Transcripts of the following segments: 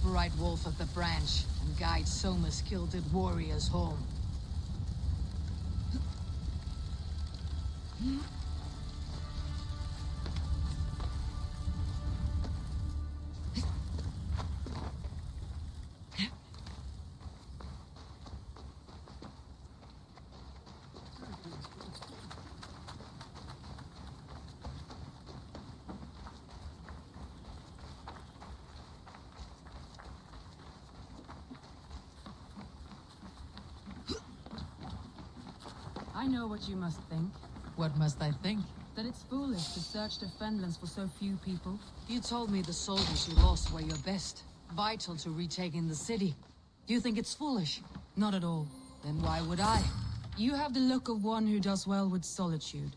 Bright wolf of the branch, and guide Soma's gilded warriors home. I know what you must think. What must I think? That it's foolish to search the Fenlands for so few people. You told me the soldiers you lost were your best, vital to retaking the city. Do you think it's foolish? Not at all. Then why would I? You have the look of one who does well with solitude.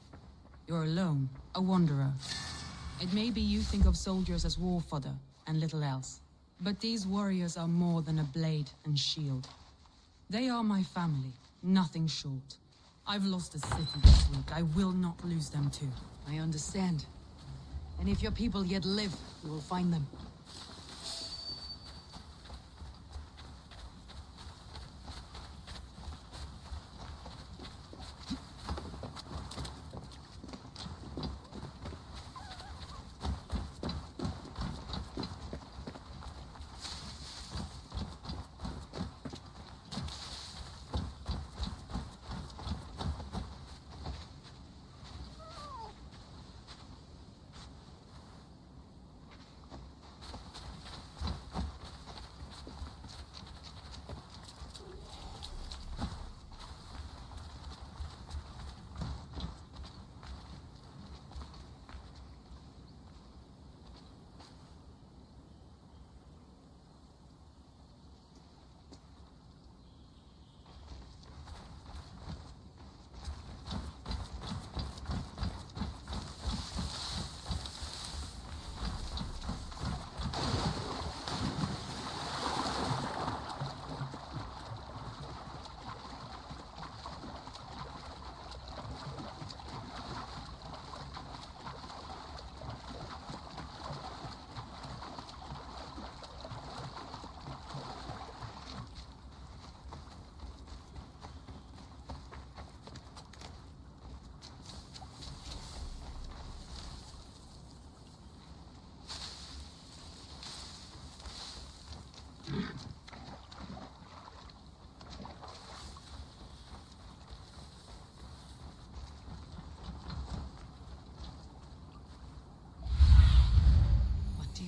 You're alone, a wanderer. It may be you think of soldiers as war fodder and little else. But these warriors are more than a blade and shield. They are my family, nothing short. I've lost a city this week. I will not lose them too. I understand. And if your people yet live, you will find them.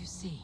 See.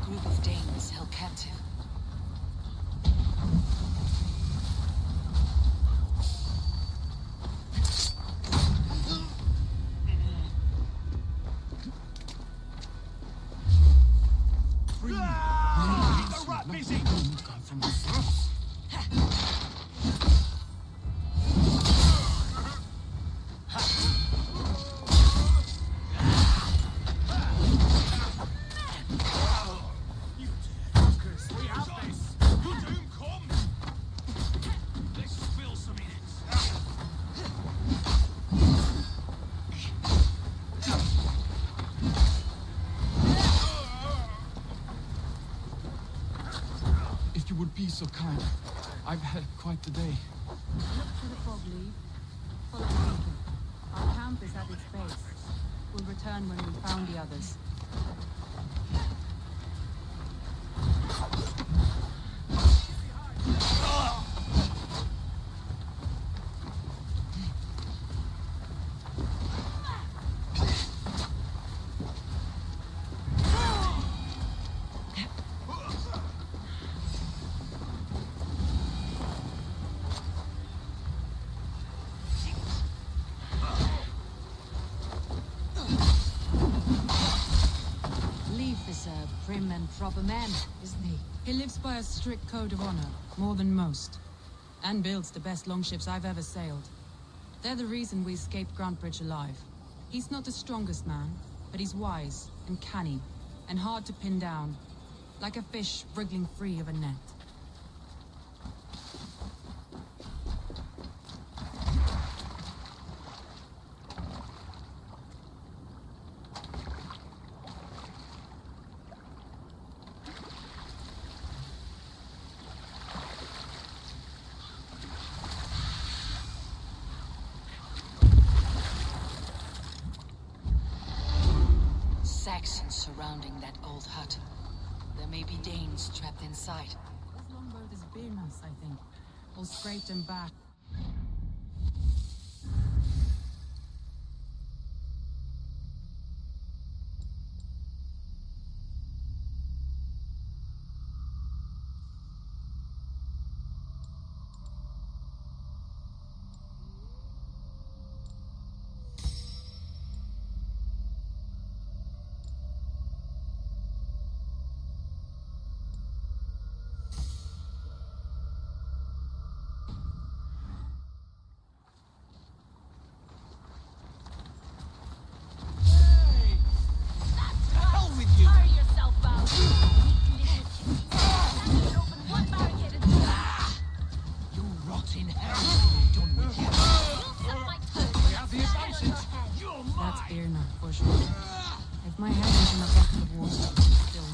Group of Danes held captive. you would be so kind. I've had quite the day. Look to the fog, Lee. Follow the beacon. Our camp is at its base. We'll return when we've found the others. Prim and proper man, isn't he? He lives by a strict code of honor, more than most. And builds the best longships I've ever sailed. They're the reason we escaped Grantbridge alive. He's not the strongest man, but he's wise and canny, and hard to pin down, like a fish wriggling free of a net. Saxons surrounding that old hut. There may be Danes trapped inside. This longboat is Birna's, I think. All scraped and bashed. If my head is in a bucket of water, still no.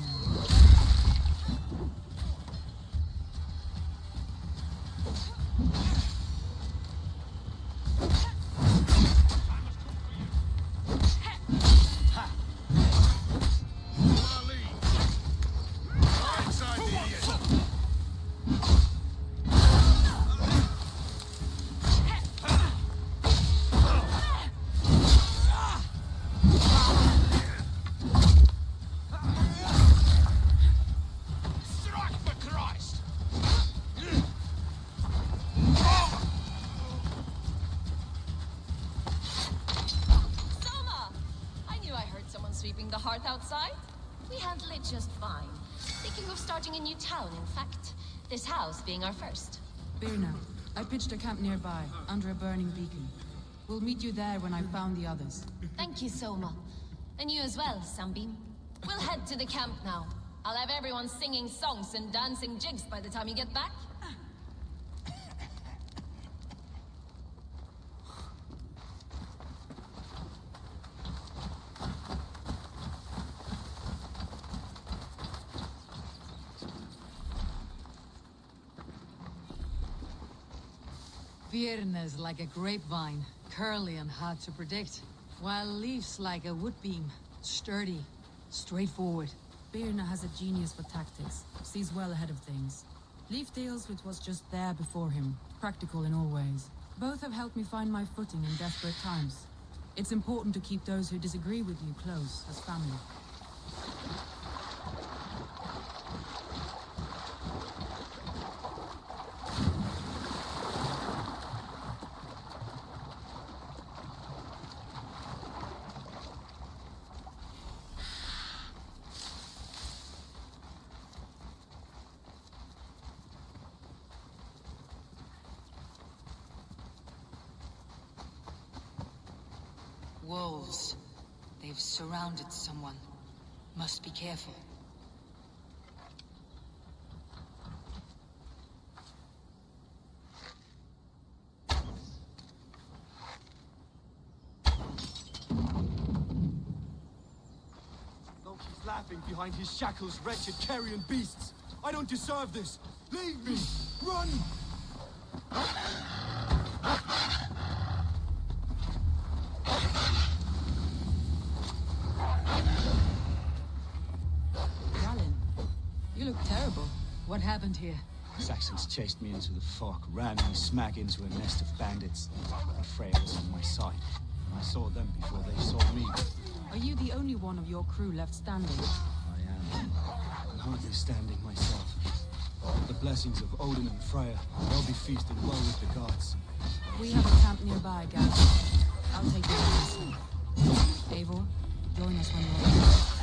Sweeping the hearth outside? We handle it just fine. Thinking of starting a new town, in fact. This house being our first. Birna, I pitched a camp nearby, under a burning beacon. We'll meet you there when I've found the others. Thank you, Soma. And you as well, Sunbeam. We'll head to the camp now. I'll have everyone singing songs and dancing jigs by the time you get back. Virna's like a grapevine, curly and hard to predict, while Leaf's like a wood beam, sturdy, straightforward. Birna has a genius for tactics, sees well ahead of things. Leaf deals with what's just there before him, practical in all ways. Both have helped me find my footing in desperate times. It's important to keep those who disagree with you close, as family. Wolves. They've surrounded someone. Must be careful. Though he's laughing behind his shackles, wretched carrion beasts. I don't deserve this. Leave me! Run! Galen, you look terrible. What happened here? Saxons chased me into the fog, ran me smack into a nest of bandits. And Freya was on my side. I saw them before they saw me. Are you the only one of your crew left standing? I am. I'm hardly standing myself. With the blessings of Odin and Freya, I'll be feasting well with the gods. We have a camp nearby, Galen. I'll take you to myself. Eivor, join us when you're ready.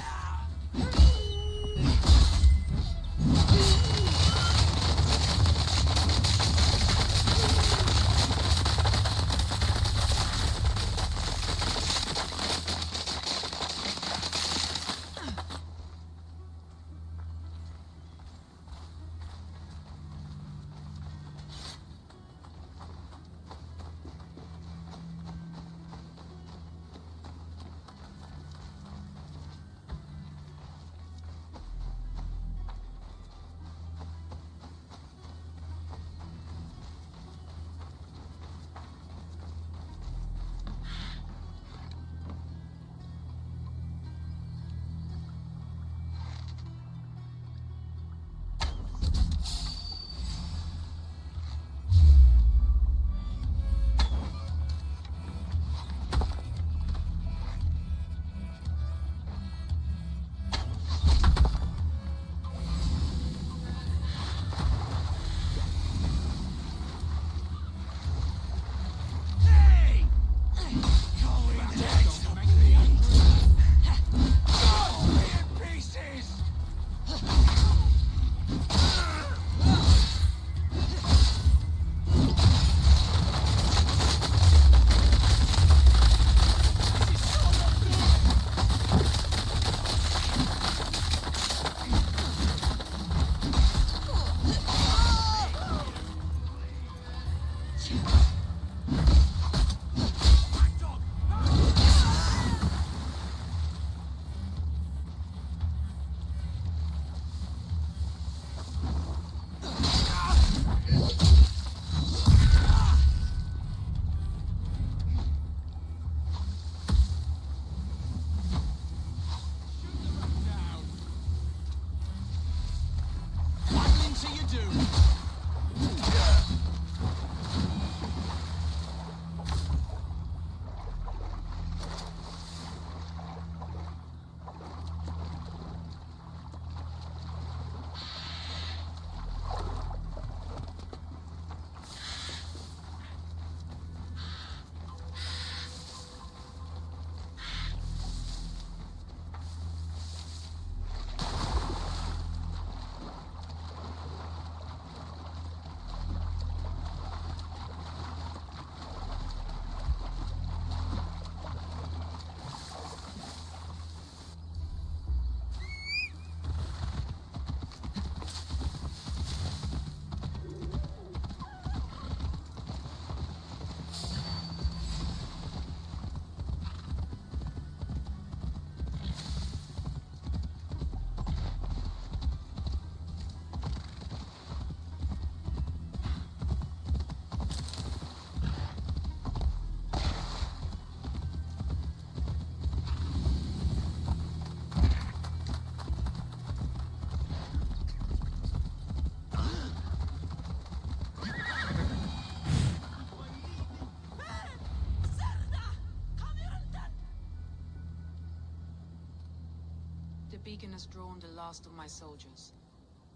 The beacon has drawn the last of my soldiers.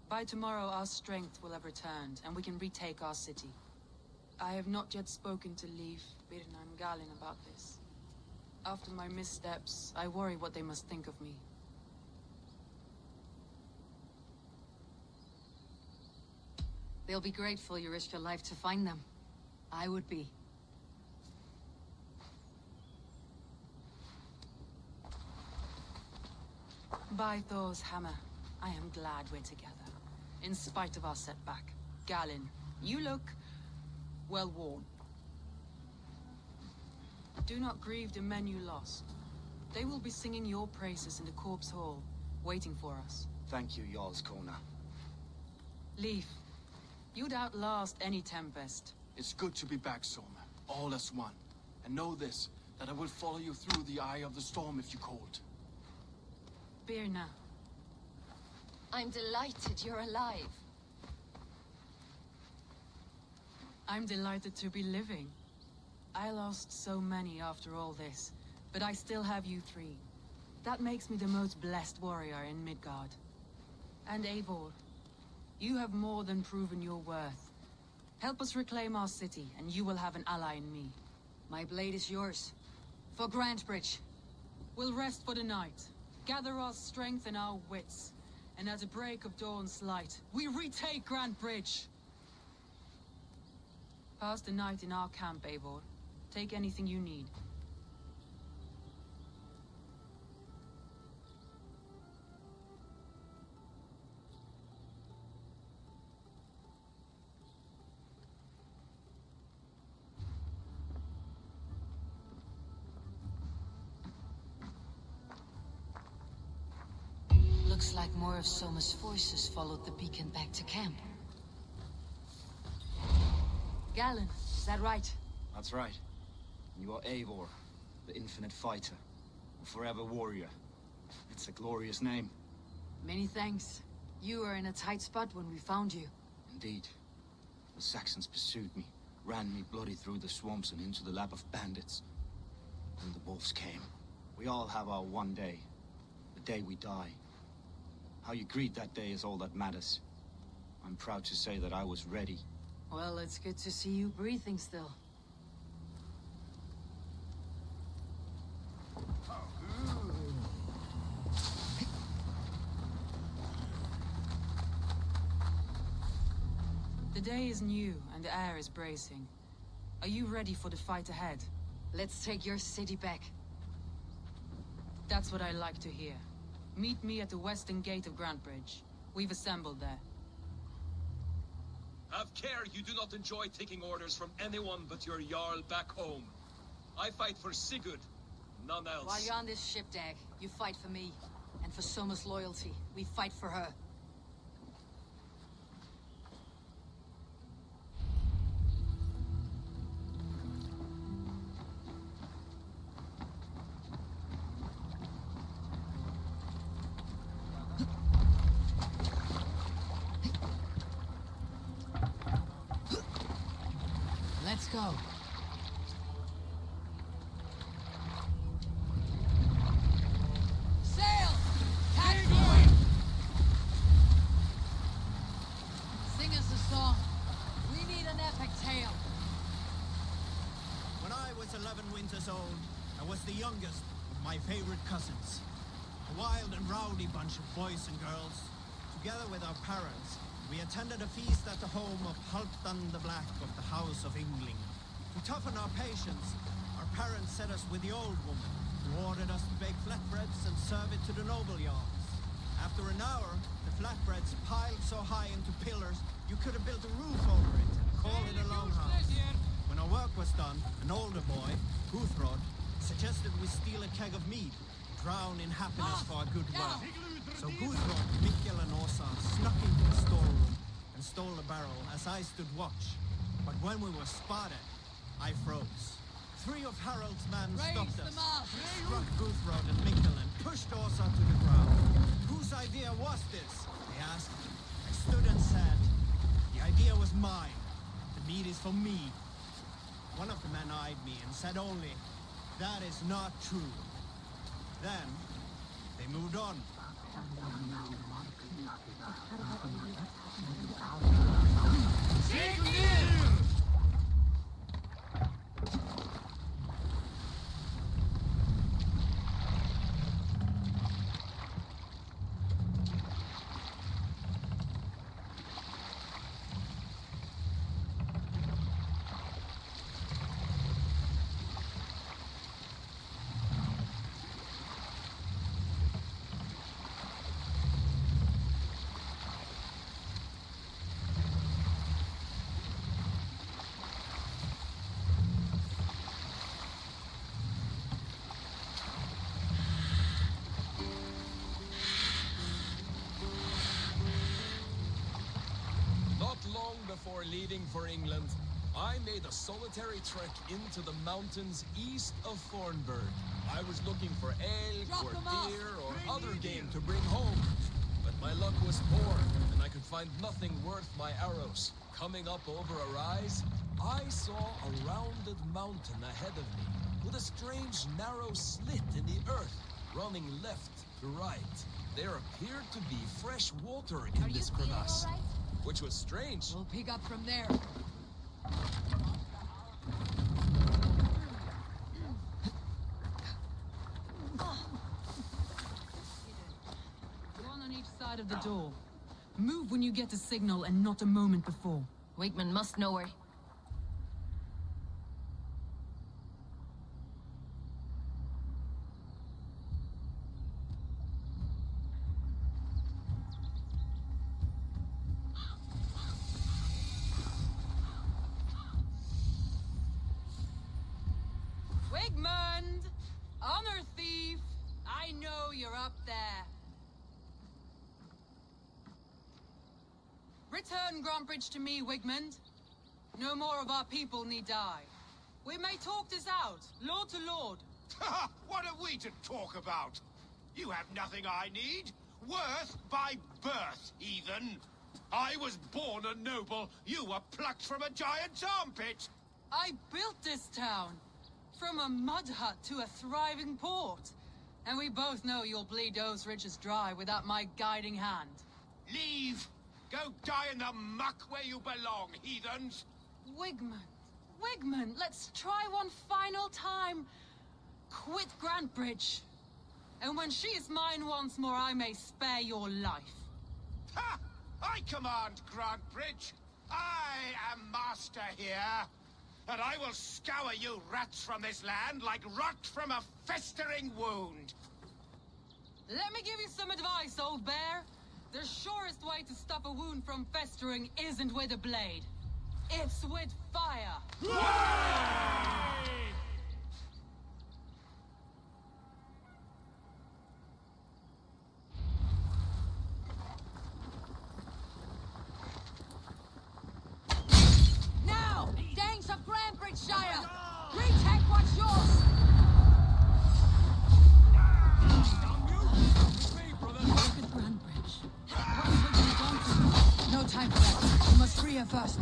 By tomorrow, our strength will have returned, and we can retake our city. I have not yet spoken to Leif, Birna, and Galen about this. After my missteps, I worry what they must think of me. They'll be grateful you risked your life to find them. I would be. By Thor's hammer, I am glad we're together. In spite of our setback. Galen, you look well worn. Do not grieve the men you lost. They will be singing your praises in the corpse hall, waiting for us. Thank you, Jarl's Corner. Leif, You'd outlast any tempest. It's good to be back, Soma. All as one. And know this, that I will follow you through the eye of the storm if you called. Birna. I'm delighted you're alive. I'm delighted to be living. I lost so many after all this, but I still have you three. That makes me the most blessed warrior in Midgard. And Eivor, you have more than proven your worth. Help us reclaim our city, and you will have an ally in me. My blade is yours. For Grantbridge. We'll rest for the night, gather our strength and our wits, and at the break of dawn's light, we retake Grantbridge! Pass the night in our camp, Eivor. Take anything you need. Looks like more of Soma's forces followed the beacon back to camp. Galen, is that right? That's right. You are Eivor, the infinite fighter, a forever warrior. It's a glorious name. Many thanks. You were in a tight spot when we found you. Indeed. The Saxons pursued me, ran me bloody through the swamps and into the lap of bandits. And the wolves came. We all have our one day. The day we die. How you greet that day is all that matters. I'm proud to say that I was ready. Well, it's good to see you breathing still. The day is new, and the air is bracing. Are you ready for the fight ahead? Let's take your city back. That's what I like to hear. Meet me at the western gate of Grantbridge. We've assembled there. Have care you do not enjoy taking orders from anyone but your Jarl back home. I fight for Sigurd, none else. While you're on this ship, Dag, you fight for me. And for Soma's loyalty, we fight for her. Let's go. Sail! Catch the wind! Sing us a song. We need an epic tale. When I was 11 winters old, I was the youngest of my favorite cousins. A wild and rowdy bunch of boys and girls. Together with our parents, we attended a feast at the home of Halfdan the Black of the House of Yngling. To toughen our patience, our parents set us with the old woman, who ordered us to bake flatbreads and serve it to the noble jarls. After an hour, the flatbreads piled so high into pillars, you could have built a roof over it and called it a longhouse. When our work was done, an older boy, Guthrod, suggested we steal a keg of mead, drown in happiness for our good work. So Guthrod, Mikkel and Åsa snuck into the storeroom and stole the barrel as I stood watch. But when we were spotted, I froze. 3 of Harald's men stopped us, struck Guthrod and Mikkel and pushed Åsa to the ground. Whose idea was this? They asked. I stood and said, the idea was mine. The mead is for me. One of the men eyed me and said only, that is not true. Then, they moved on. before leaving for England, I made a solitary trek into the mountains east of Thornburg. I was looking for elk or deer or other game to bring home. But my luck was poor, and I could find nothing worth my arrows. Coming up over a rise, I saw a rounded mountain ahead of me, with a strange narrow slit in the earth, running left to right. There appeared to be fresh water in this crevasse, which was strange. We'll pick up from there. One on each side of the door. Move when you get the signal and not a moment before. Wakeman must know her. Wigmund! Honor thief! I know you're up there. Return Grantbridge to me, Wigmund. No more of our people need die. We may talk this out, lord to lord. What are we to talk about? You have nothing I need. Worth by birth, heathen. I was born a noble. You were plucked from a giant's armpit. I built this town. From a mud hut to a thriving port. And we both know you'll bleed those riches dry without my guiding hand. Leave. Go die in the muck where you belong, heathens. Wigmund, let's try one final time. Quit Grantbridge. And when she is mine once more, I may spare your life. Ha! I command Grantbridge. I am master here. And I will scour you rats from this land like rot from a festering wound. Let me give you some advice, old bear. The surest way to stop a wound from festering isn't with a blade. It's with fire. Now! Danes of Grantbridgeshire! Retake what's yours! Look at Grantbridge. What's Wigmund done to her? No time for that. We must free her first.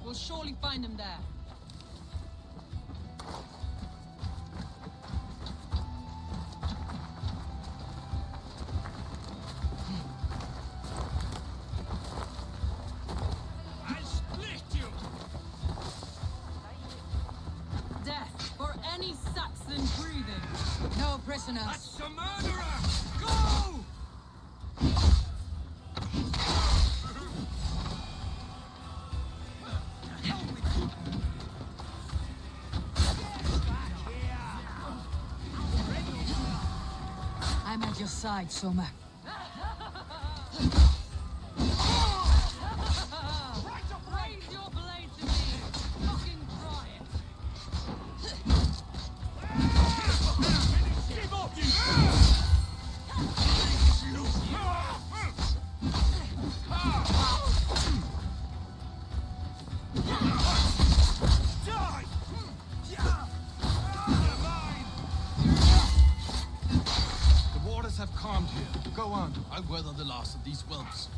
We'll surely find him there. I'll split you! Death for any Saxon breathing. No prisoners. That's a murderer! Go! I'm at your side, Soma. Raise your blade to me. Fucking try it. Give up, you! Die! You're mine! The waters have calmed here. Go on. I'll weather the last of these whelps.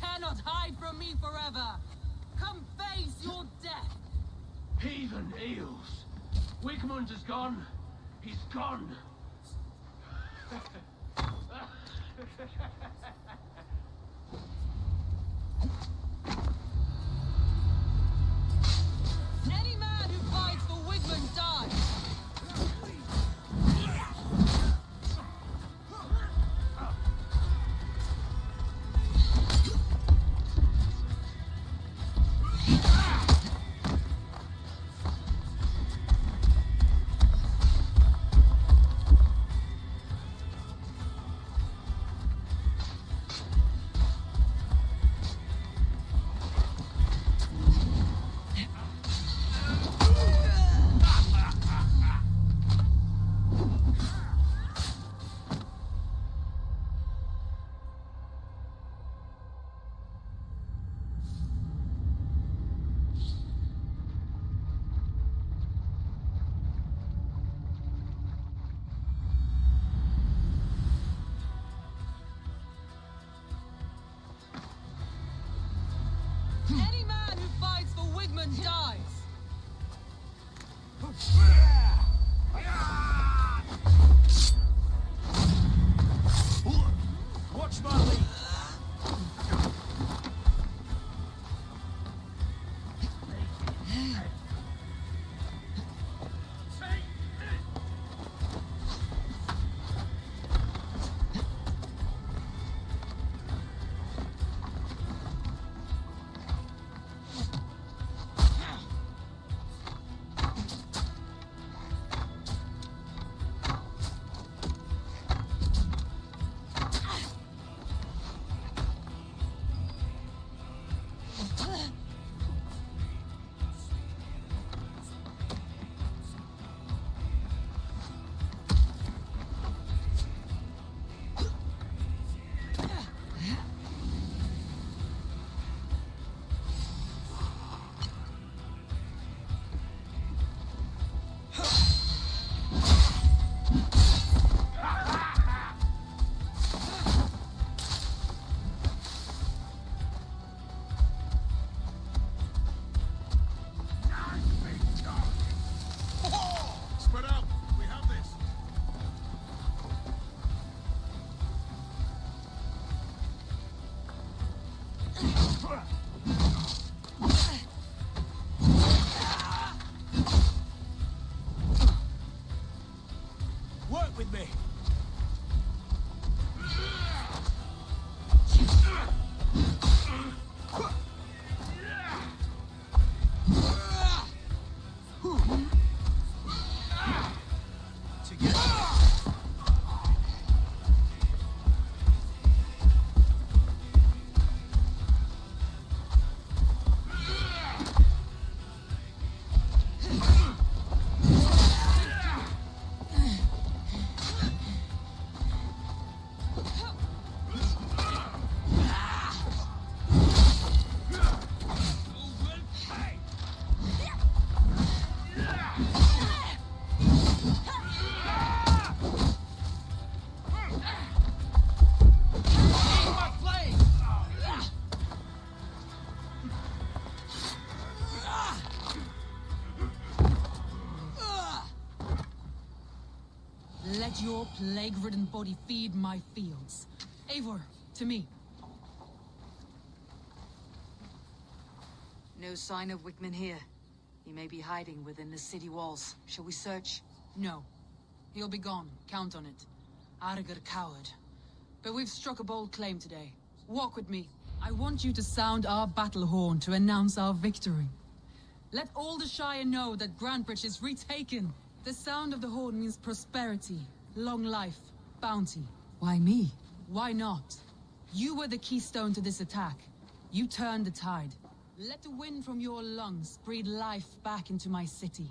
cannot hide from me forever! Come face your death! Heathen eels! Wigmund is gone! He's gone! Any man who fights for Wigmund dies! Any man who fights for Wigmund dies! Watch my lead! Spread out! We have this! Work with me! Let your plague-ridden body feed my fields. Eivor, to me. No sign of Wickman here. He may be hiding within the city walls. Shall we search? No. He'll be gone. Count on it. Arger coward. But we've struck a bold claim today. Walk with me. I want you to sound our battle horn to announce our victory. Let all the Shire know that Grantbridge is retaken. The sound of the horn means prosperity, long life, bounty. Why me? Why not? You were the keystone to this attack. You turned the tide. Let the wind from your lungs breathe life back into my city.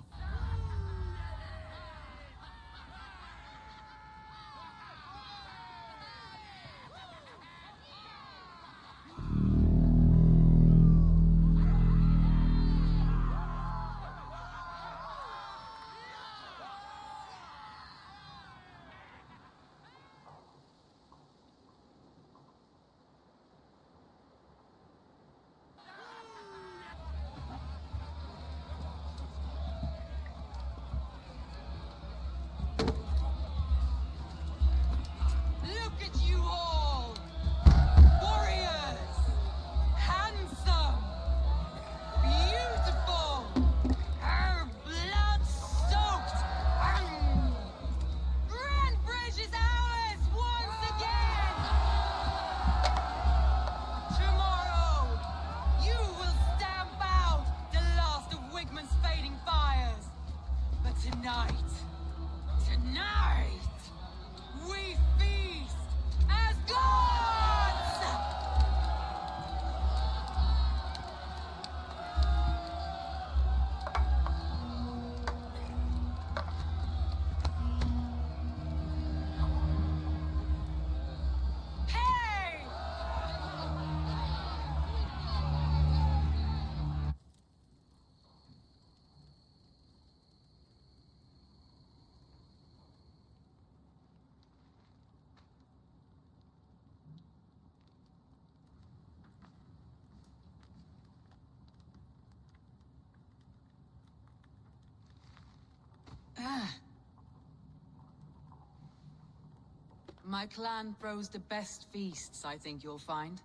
My clan throws the best feasts, I think you'll find.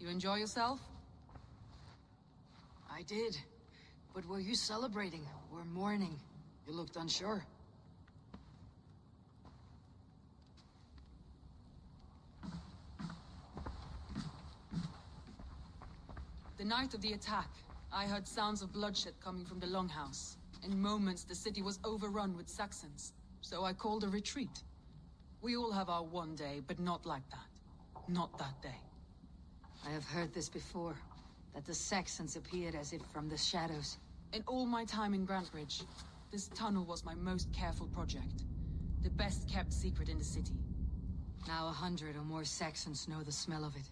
You enjoy yourself? I did. But were you celebrating or mourning? You looked unsure. The night of the attack, I heard sounds of bloodshed coming from the Longhouse. In moments, the city was overrun with Saxons, so I called a retreat. We all have our one day, but not like that. Not that day. I have heard this before, that the Saxons appeared as if from the shadows. In all my time in Grantbridge, this tunnel was my most careful project. The best kept secret in the city. Now 100 or more Saxons know the smell of it.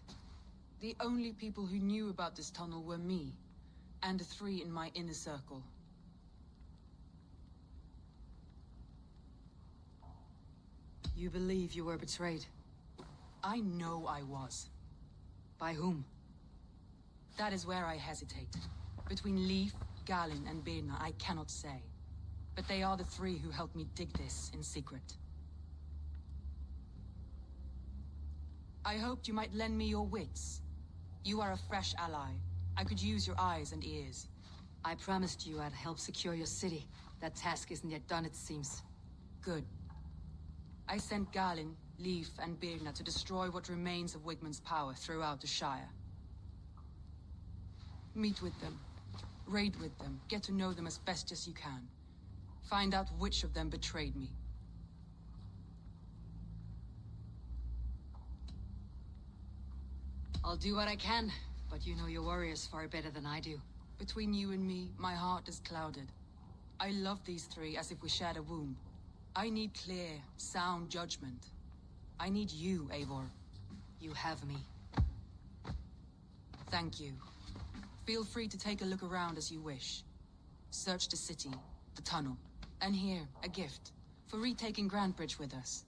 The only people who knew about this tunnel were me, and the 3 in my inner circle. You believe you were betrayed? I know I was. By whom? That is where I hesitate. Between Leif, Galin, and Birna, I cannot say. But they are the 3 who helped me dig this in secret. I hoped you might lend me your wits. You are a fresh ally. I could use your eyes and ears. I promised you I'd help secure your city. That task isn't yet done, it seems. Good. I sent Galin, Leif, and Birna to destroy what remains of Wigmund's power throughout the Shire. Meet with them. Raid with them. Get to know them as best as you can. Find out which of them betrayed me. I'll do what I can, but you know your warriors far better than I do. Between you and me, my heart is clouded. I love these 3 as if we shared a womb. I need clear, sound judgment. I need you, Eivor. You have me. Thank you. Feel free to take a look around as you wish. Search the city, the tunnel, and here, a gift, for retaking Grantbridge with us.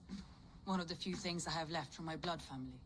One of the few things I have left from my blood family.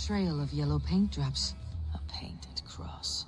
Trail of yellow paint drops. A painted cross.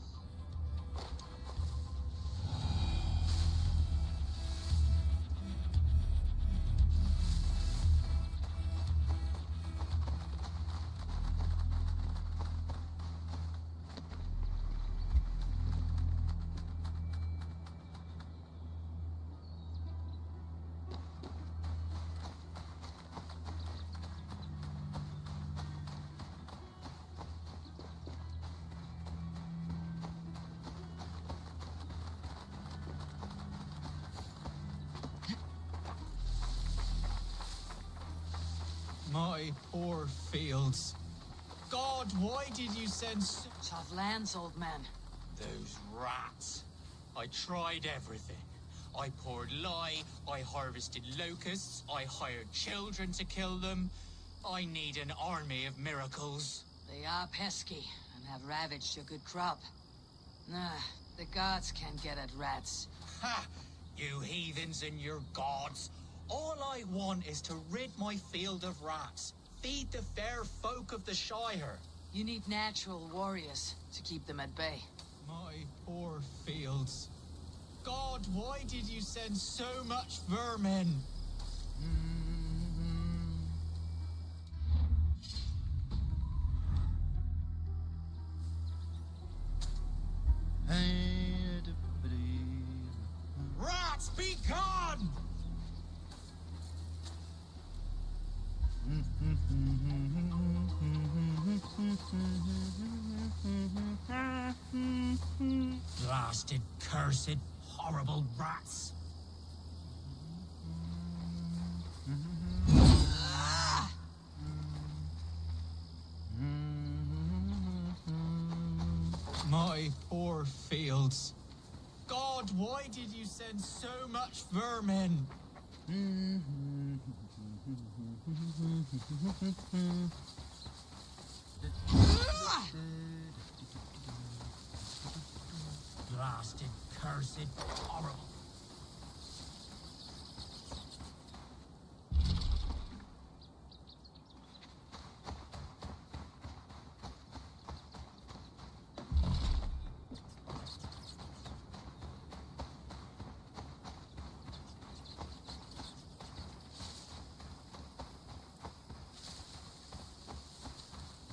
My poor fields. God, why did you send Tough lands, old man. Those rats. I tried everything. I poured lye, I harvested locusts, I hired children to kill them. I need an army of miracles. They are pesky and have ravaged a good crop. Nah, the gods can't get at rats. Ha! You heathens and your gods. All I want is to rid my field of rats. Feed the fair folk of the Shire. You need natural warriors to keep them at bay. My poor fields. God, why did you send so much vermin? Rats, be gone! Blasted, cursed, horrible rats. My poor fields. God, why did you send so much vermin? Blasted, cursed, horrible.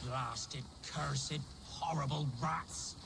Blasted, cursed, horrible rats.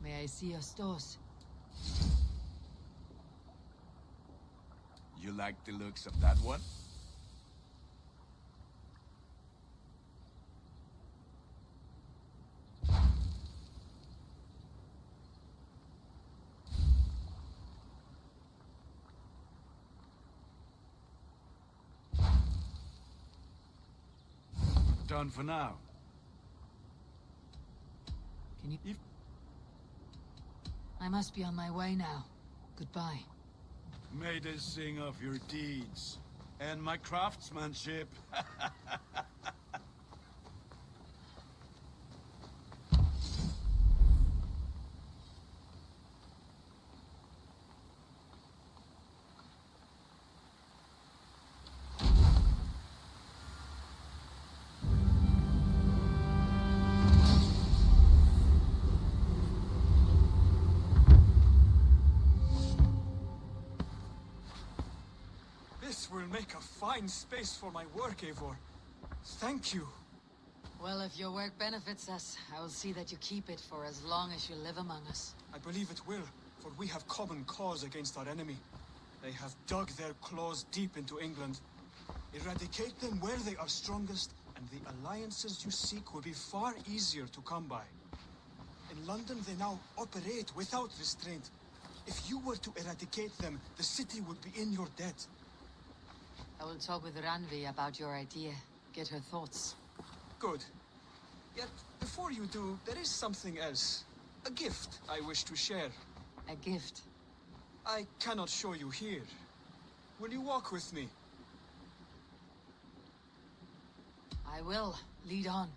May I see your stores? You like the looks of that one? Done for now. Can you... I must be on my way now. Goodbye. May they sing of your deeds and my craftsmanship. This will make a fine space for my work, Eivor. Thank you. Well, if your work benefits us, I will see that you keep it for as long as you live among us. I believe it will, for we have common cause against our enemy. They have dug their claws deep into England, Eradicate them where they are strongest, and the alliances you seek will be far easier to come by. In London, they now operate without restraint. If you were to eradicate them, the city would be in your debt. I will talk with Ranvi about your idea. Get her thoughts. Good. Yet, before you do, there is something else. A gift I wish to share. A gift? I cannot show you here. Will you walk with me? I will. Lead on.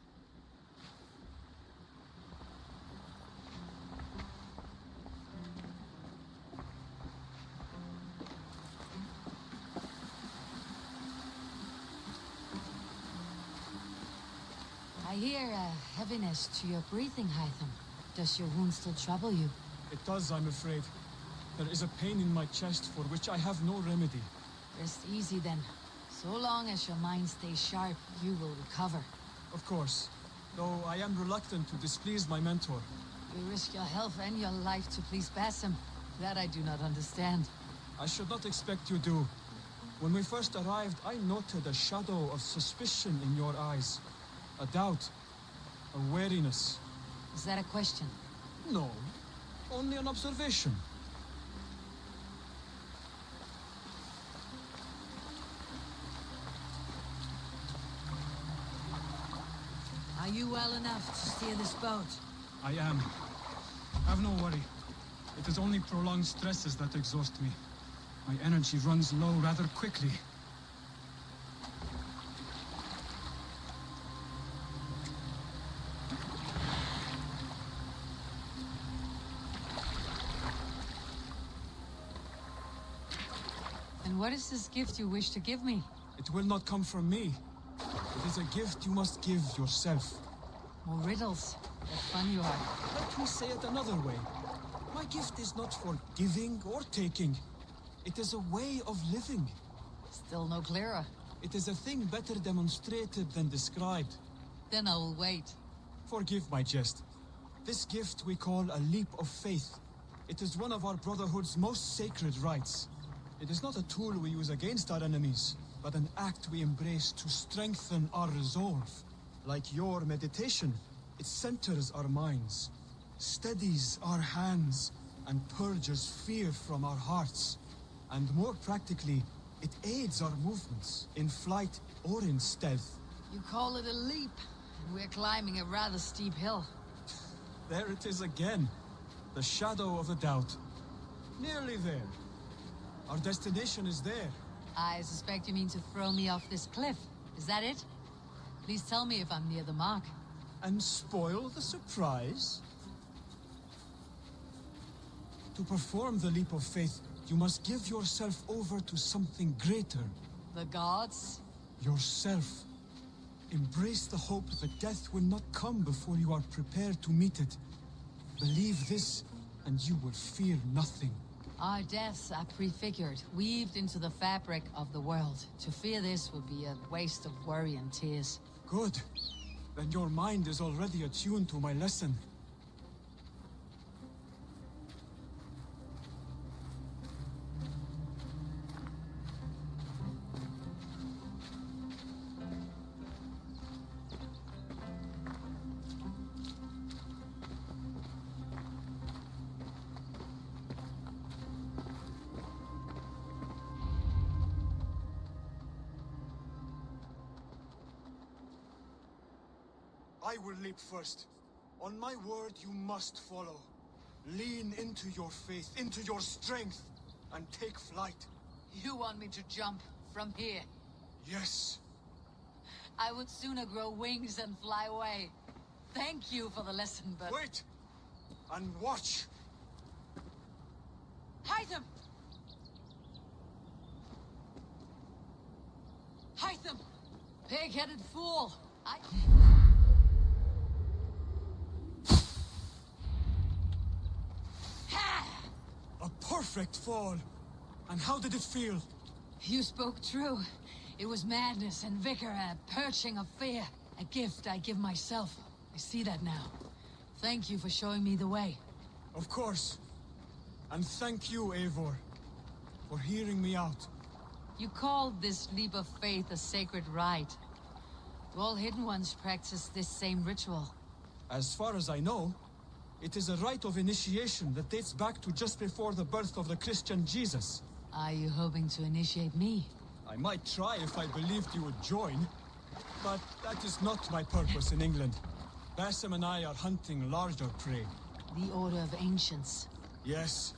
I hear a heaviness to your breathing, Hytham. Does your wound still trouble you? It does, I'm afraid. There is a pain in my chest for which I have no remedy. Rest easy then. So long as your mind stays sharp, you will recover. Of course. Though I am reluctant to displease my mentor. You risk your health and your life to please Basim. That I do not understand. I should not expect you do. When we first arrived, I noted a shadow of suspicion in your eyes. A doubt. A wariness. Is that a question? No. Only an observation. Are you well enough to steer this boat? I am. Have no worry. It is only prolonged stresses that exhaust me. My energy runs low rather quickly. And what is this gift you wish to give me? It will not come from me. It is a gift you must give yourself. More riddles. What fun you are. Let me say it another way. My gift is not for giving or taking. It is a way of living. Still no clearer. It is a thing better demonstrated than described. Then I will wait. Forgive my jest. This gift we call a leap of faith. It is one of our Brotherhood's most sacred rites. It is not a tool we use against our enemies, but an act we embrace to strengthen our resolve. Like your meditation, it centers our minds, steadies our hands, and purges fear from our hearts. And more practically, it aids our movements, in flight or in stealth. You call it a leap, and we're climbing a rather steep hill. There it is again. The shadow of a doubt. Nearly there. Our destination is there. I suspect you mean to throw me off this cliff. Is that it? Please tell me if I'm near the mark. And spoil the surprise? To perform the leap of faith, you must give yourself over to something greater. The gods? Yourself. Embrace the hope that death will not come before you are prepared to meet it. Believe this, and you will fear nothing. Our deaths are prefigured, weaved into the fabric of the world. To fear this would be a waste of worry and tears. Good. Then your mind is already attuned to my lesson. I will leap first. On my word, you must follow. Lean into your faith, into your strength, and take flight. You want me to jump from here? Yes. I would sooner grow wings and fly away. Thank you for the lesson, but... Wait! And watch! Hytham! Hytham! Pig-headed fool! A perfect fall! And how did it feel? You spoke true. It was madness and vigor, a perching of fear. A gift I give myself. I see that now. Thank you for showing me the way. Of course. And thank you, Eivor, for hearing me out. You called this leap of faith a sacred rite. Do all Hidden Ones practice this same ritual? As far as I know, it is a rite of initiation that dates back to just before the birth of the Christian Jesus. Are you hoping to initiate me? I might try if I believed you would join, but that is not my purpose in England. Basim and I are hunting larger prey. The Order of Ancients. Yes.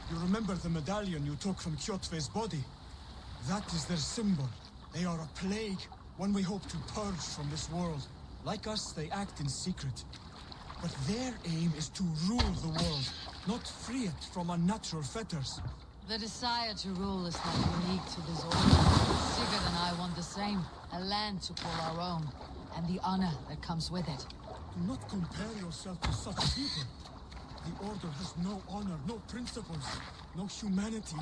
You remember the medallion you took from Kjotve's body? That is their symbol. They are a plague, one we hope to purge from this world. Like us, they act in secret. But their aim is to rule the world, not free it from unnatural fetters. The desire to rule is not unique to this order. Sigurd and I want the same. A land to call our own, and the honor that comes with it. Do not compare yourself to such people. The Order has no honor, no principles, no humanity.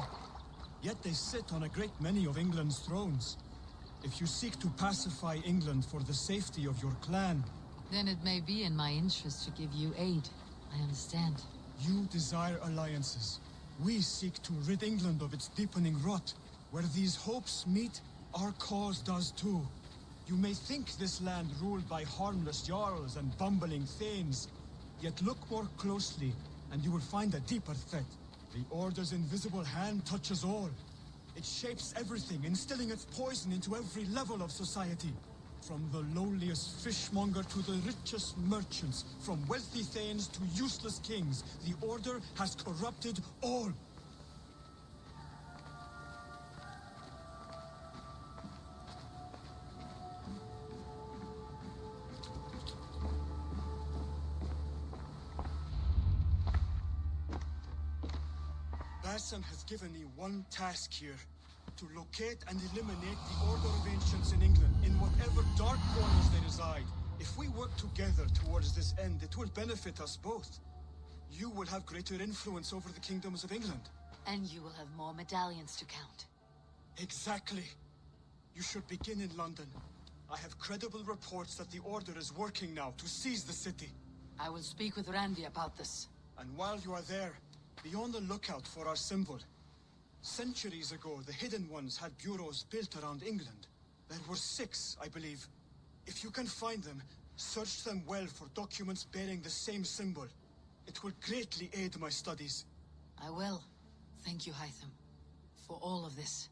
Yet they sit on a great many of England's thrones. If you seek to pacify England for the safety of your clan... Then it may be in my interest to give you aid. I understand. You desire alliances. We seek to rid England of its deepening rot. Where these hopes meet, our cause does too. You may think this land ruled by harmless jarls and bumbling thanes. Yet look more closely, and you will find a deeper threat. The Order's invisible hand touches all. It shapes everything, instilling its poison into every level of society. From the lowliest fishmonger to the richest merchants, from wealthy thanes to useless kings, the Order has corrupted all. Basim has given me one task here. To locate and eliminate the Order of Ancients in England, in whatever dark corners they reside. If we work together towards this end, it will benefit us both. You will have greater influence over the kingdoms of England. And you will have more medallions to count. Exactly. You should begin in London. I have credible reports that the Order is working now to seize the city. I will speak with Randy about this. And while you are there, be on the lookout for our symbol. Centuries ago, the Hidden Ones had bureaus built around England. There were 6, I believe. If you can find them, search them well for documents bearing the same symbol. It will greatly aid my studies. I will. Thank you, Hytham, for all of this.